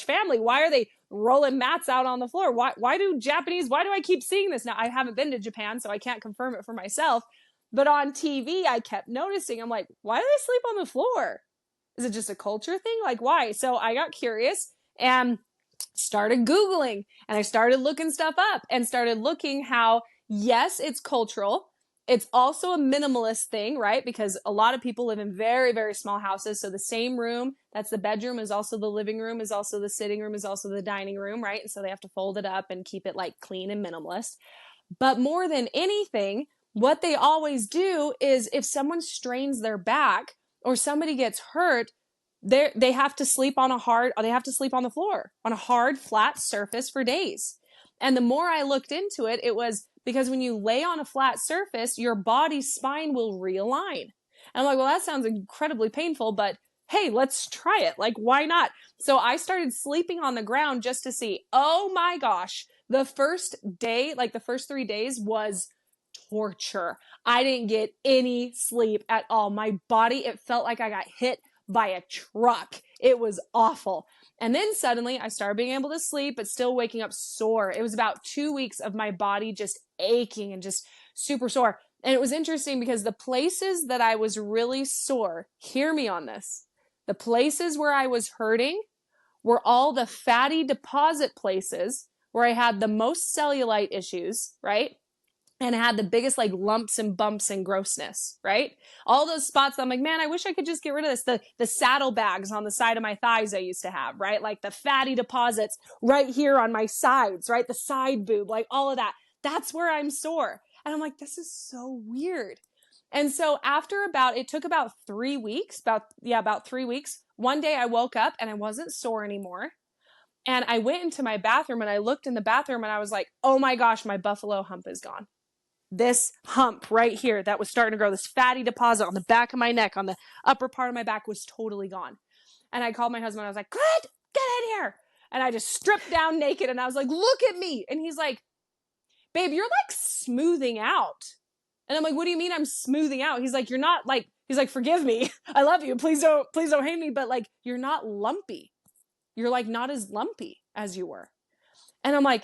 family. Why are they rolling mats out on the floor? Why do I keep seeing this? Now I haven't been to Japan, so I can't confirm it for myself. But on TV, I kept noticing, I'm like, why do they sleep on the floor? Is it just a culture thing? Like, why? So I got curious and started Googling and I started looking stuff up and started looking how, yes, it's cultural. It's also a minimalist thing, right? Because a lot of people live in very, very small houses. So the same room, that's the bedroom, is also the living room, is also the sitting room, is also the dining room, right? And so they have to fold it up and keep it like clean and minimalist. But more than anything, what they always do is if someone strains their back or somebody gets hurt, they have to sleep on the floor on a hard, flat surface for days. And the more I looked into it, it was because when you lay on a flat surface, your body's spine will realign. And I'm like, well, that sounds incredibly painful, but hey, let's try it. Like, why not? So I started sleeping on the ground just to see. Oh my gosh. The first day, like the first 3 days was torture. I didn't get any sleep at all. My body, it felt like I got hit by a truck. It was awful. And then suddenly I started being able to sleep, but still waking up sore. It was about 2 weeks of my body just aching and just super sore. And it was interesting because the places that I was really sore, hear me on this, the places where I was hurting were all the fatty deposit places where I had the most cellulite issues, right? And had the biggest like lumps and bumps and grossness, right? All those spots that I'm like, man, I wish I could just get rid of this. The saddlebags on the side of my thighs I used to have, right? Like the fatty deposits right here on my sides, right? The side boob, like all of that. That's where I'm sore. And I'm like, this is so weird. And so it took about 3 weeks, about 3 weeks. One day I woke up and I wasn't sore anymore. And I went into my bathroom and I looked in the bathroom and I was like, oh my gosh, my buffalo hump is gone. This hump right here that was starting to grow, this fatty deposit on the back of my neck, on the upper part of my back, was totally gone. And I called my husband. I was like, "Good, get in here." And I just stripped down naked and I was like, "Look at me." And he's like, "Babe, you're like smoothing out." And I'm like, "What do you mean I'm smoothing out?" He's like, "You're not like He's like, forgive me. I love you. Please don't hate me. But like, you're not lumpy. You're like not as lumpy as you were. And I'm like,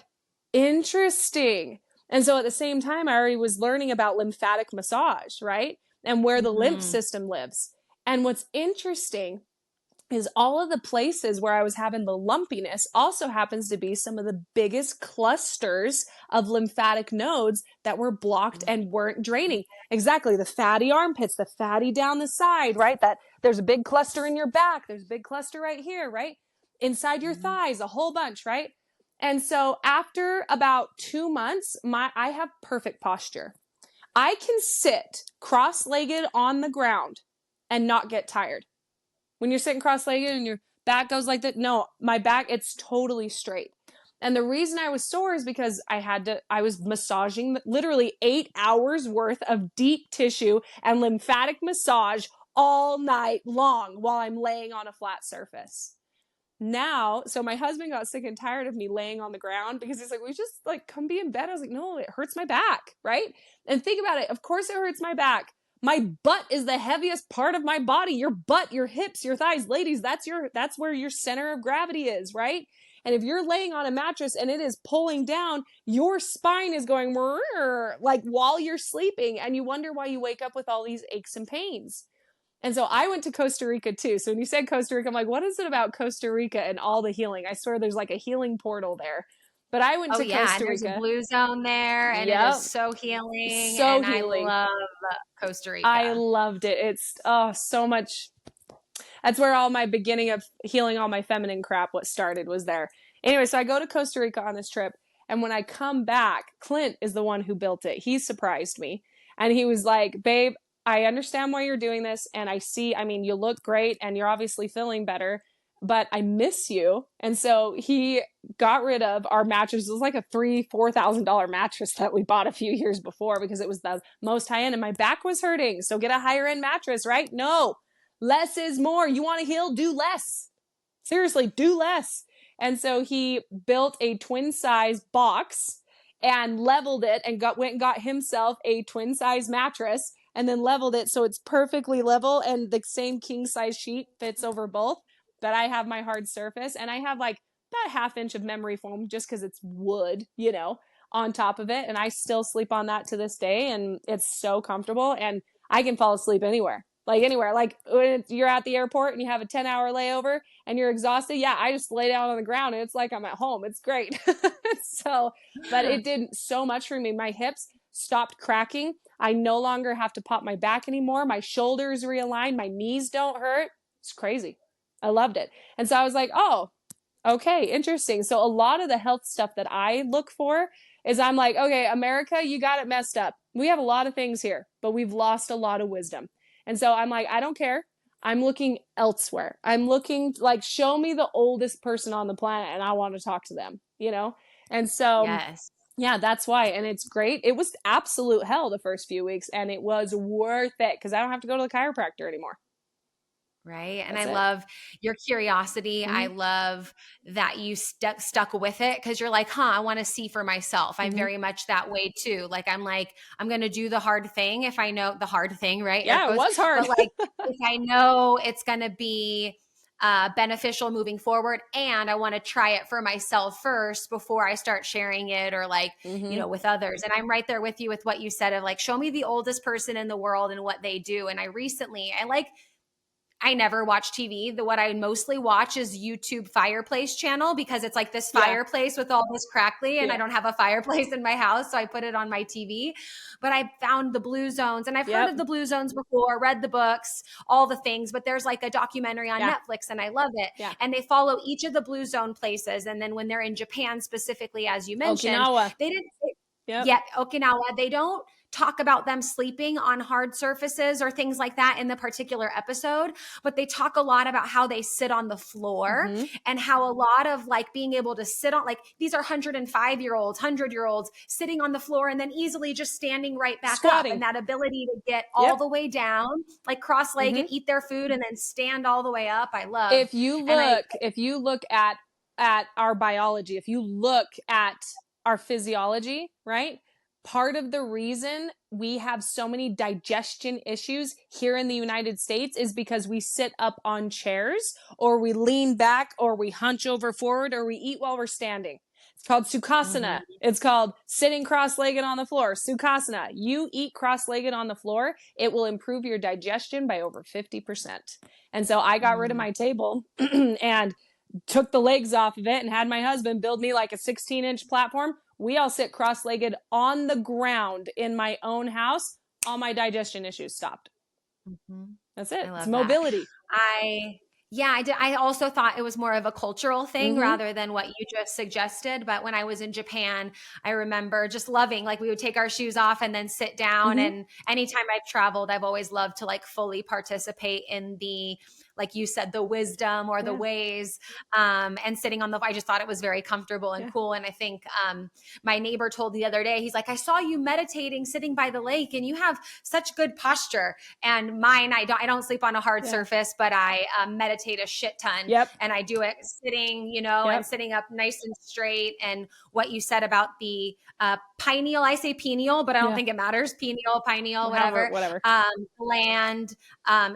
interesting. And so at the same time, I already was learning about lymphatic massage, right? And where the lymph Mm-hmm. system lives. And what's interesting is all of the places where I was having the lumpiness also happens to be some of the biggest clusters of lymphatic nodes that were blocked and weren't draining. Exactly. The fatty armpits, the fatty down the side, right? That there's a big cluster in your back. There's a big cluster right here, right? Inside your thighs, a whole bunch, right? And so after about 2 months, I have perfect posture. I can sit cross-legged on the ground and not get tired. When you're sitting cross-legged and your back goes like that, no, my back, it's totally straight. And the reason I was sore is because I was massaging literally 8 hours worth of deep tissue and lymphatic massage all night long while I'm laying on a flat surface. Now, so my husband got sick and tired of me laying on the ground because he's like, we just like come be in bed. I was like, no, it hurts my back, right? And think about it. Of course it hurts my back. My butt is the heaviest part of my body. Your butt, your hips, your thighs. Ladies, that's where your center of gravity is, right? And if you're laying on a mattress and it is pulling down, your spine is going like while you're sleeping, and you wonder why you wake up with all these aches and pains. And so I went to Costa Rica too. So when you said Costa Rica, I'm like, what is it about Costa Rica and all the healing? I swear there's like a healing portal there. But I went Oh to yeah, and Costa there's a Rica. blue zone there, and it is Yep. so healing, So and I healing. love Costa I Rica. loved it. It's so much. That's where all my beginning of healing all my feminine crap, what started was there. Anyway, so I go to Costa Rica on this trip. And when I come back, Clint is the one who built it. He surprised me. And he was like, babe, I understand why you're doing this. And I mean, you look great and you're obviously feeling better, but I miss you. And so he got rid of our mattress. It was like a $4,000 mattress that we bought a few years before because it was the most high end and my back was hurting. So get a higher end mattress, right? No, less is more. You want to heal? Do less. Seriously, do less. And so he built a twin size box and leveled it and went and got himself a twin size mattress and then leveled it so it's perfectly level and the same king size sheet fits over both. But I have my hard surface and I have like about a half inch of memory foam just because it's wood, on top of it. And I still sleep on that to this day and it's so comfortable and I can fall asleep anywhere. Like anywhere, like when you're at the airport and you have a 10-hour layover and you're exhausted. Yeah, I just lay down on the ground and it's like I'm at home. It's great. So, but it did so much for me. My hips stopped cracking. I no longer have to pop my back anymore. My shoulders realigned. My knees don't hurt. It's crazy. I loved it. And so I was like, oh, okay, interesting. So a lot of the health stuff that I look for is I'm like, okay, America, you got it messed up. We have a lot of things here, but we've lost a lot of wisdom. And so I'm like, I don't care. I'm looking elsewhere. I'm looking like, show me the oldest person on the planet and I want to talk to them. And so, Yes. yeah, that's why. And it's great. It was absolute hell the first few weeks and it was worth it because I don't have to go to the chiropractor anymore. Right. And That's I it. love your curiosity. I Mm-hmm. love that you stuck with it because you're like, I want to see for myself. I'm Mm-hmm. very much that way too. Like, I'm going to do the hard thing if I know the hard thing, right? Air Yeah, it quotes. was hard. But like, if I know it's going to be beneficial moving forward and I want to try it for myself first before I start sharing it or like, Mm-hmm. with others. And I'm right there with you with what you said of like, show me the oldest person in the world and what they do. And I never watch TV. What I mostly watch is YouTube fireplace channel because it's like this Yeah. fireplace with all this crackly and I Yeah. don't have a fireplace in my house. So I put it on my TV. But I found the blue zones and I've heard Yep. of the blue zones before, read the books, all the things, but there's like a documentary on Yeah. Netflix and I love it. Yeah. And they follow each of the blue zone places. And then when they're in Japan specifically, as you mentioned, Okinawa. they didn't Yep. yet Okinawa, they don't talk about them sleeping on hard surfaces or things like that in the particular episode, but they talk a lot about how they sit on the floor Mm-hmm. and how a lot of like being able to sit on, like these are 105-year-olds, 100-year-olds sitting on the floor and then easily just standing right back up. Squatting. And that ability to get all Yep. the way down, like cross-legged, Mm-hmm. eat their food and then stand all the way up. I love. If you And I, look at our biology, if you look at our physiology, right? part of the reason we have so many digestion issues here in the United States is because we sit up on chairs, or we lean back, or we hunch over forward, or we eat while we're standing. It's called Sukhasana. It's called sitting cross-legged on the floor. Sukhasana. You eat cross-legged on the floor, it will improve your digestion by over 50%. And so I got rid of my table and took the legs off of it and had my husband build me like a 16-inch platform. We all sit cross-legged on the ground in my own house. All my digestion issues stopped. That's it. It's mobility. I did. I also thought it was more of a cultural thing rather than what you just suggested. But when I was in Japan, I remember just loving, like, we would take our shoes off and then sit down. And anytime I've traveled, I've always loved to like fully participate in the, like you said, the wisdom or the ways, and sitting on I just thought it was very comfortable and cool. And I think my neighbor told the other day, he's like, I saw you meditating, sitting by the lake, and you have such good posture. And mine, I don't sleep on a hard surface, but I meditate a shit ton. And I do it sitting, you know, and sitting up nice and straight. And what you said about the pineal, I say pineal, but I don't think it matters. Pineal, whatever. Gland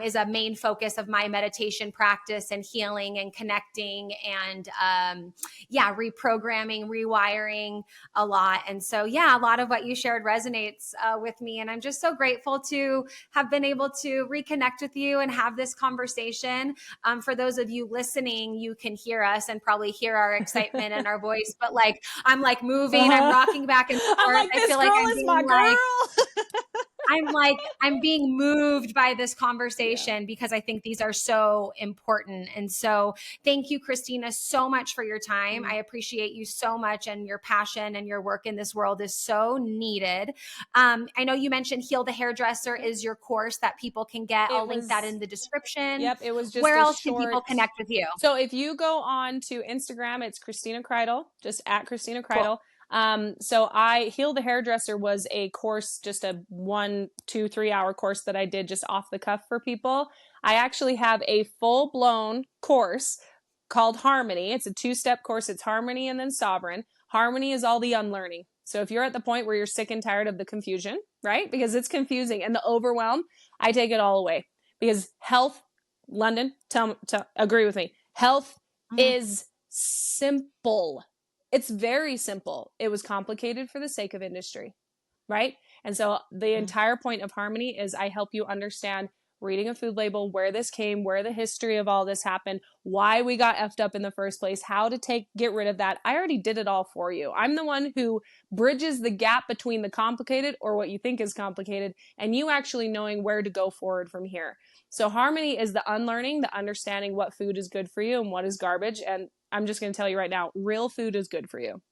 is a main focus of my meditation practice and healing and connecting and reprogramming, rewiring a lot. And so, a lot of what you shared resonates with me. And I'm just so grateful to have been able to reconnect with you and have this conversation. For those of you listening, you can hear us and probably hear our excitement and our voice, but like, I'm like moving, I'm rocking back and forth. Like, I feel like I'm being my girl. I'm being moved by this conversation because I think these are so important. And so thank you, Christina, so much for your time. I appreciate you so much, and your passion and your work in this world is so needed. I know you mentioned Heal the Hairdresser is your course that people can get. I'll link that in the description. It was just where else can people connect with you? So if you go on to Instagram, it's Christina Kreitel, just at Christina Kreitel. Cool. So Heal the Hairdresser was a course, just a 1, 2, 3 hour course that I did just off the cuff for people. I actually have a full blown course called Harmony. It's a 2-step course. It's Harmony and then Sovereign. Harmony is all the unlearning. So if you're at the point where you're sick and tired of the confusion, right? Because it's confusing and the overwhelm, I take it all away. Because health, Lunden, agree with me. Health is simple. It's very simple. It was complicated for the sake of industry, right? And so the entire point of Harmony is I help you understand, reading a food label, where this came, where the history of all this happened, why we got effed up in the first place, how to get rid of that. I already did it all for you. I'm the one who bridges the gap between the complicated, or what you think is complicated, and you actually knowing where to go forward from here. So Harmony is the unlearning, the understanding what food is good for you and what is garbage. And I'm just going to tell you right now, real food is good for you.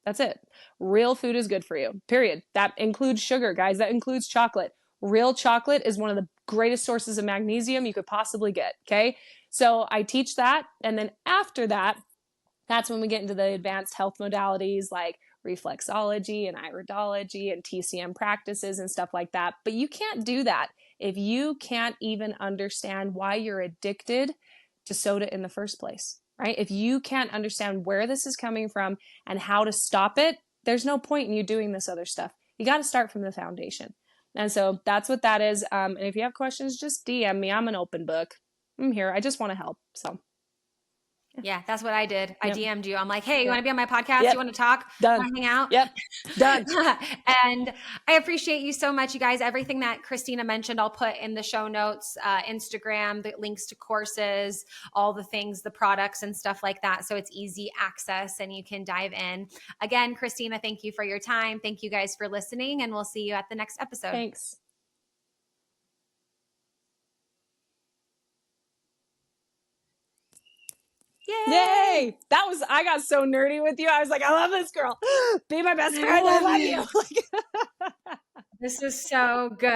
That's it. Real food is good for you, period. That includes sugar, guys. That includes chocolate. Real chocolate is one of the greatest sources of magnesium you could possibly get, okay? So I teach that. And then after that, that's when we get into the advanced health modalities like reflexology and iridology and TCM practices and stuff like that. But you can't do that if you can't even understand why you're addicted to soda in the first place, right? If you can't understand where this is coming from and how to stop it, there's no point in you doing this other stuff. You got to start from the foundation. And so that's what that is. And if you have questions, just DM me. I'm an open book. I'm here. I just want to help. So. Yeah, that's what I did. I DM'd you. I'm like, hey, you want to be on my podcast? You want to talk? Done. Want to hang out? Yep. Done. And I appreciate you so much, you guys. Everything that Christina mentioned, I'll put in the show notes, Instagram, the links to courses, all the things, the products and stuff like that. So it's easy access and you can dive in. Again, Christina, thank you for your time. Thank you guys for listening, and we'll see you at the next episode. Thanks. Yay! I got so nerdy with you. I was like, I love this girl. Be my best friend. I love you. This is so good.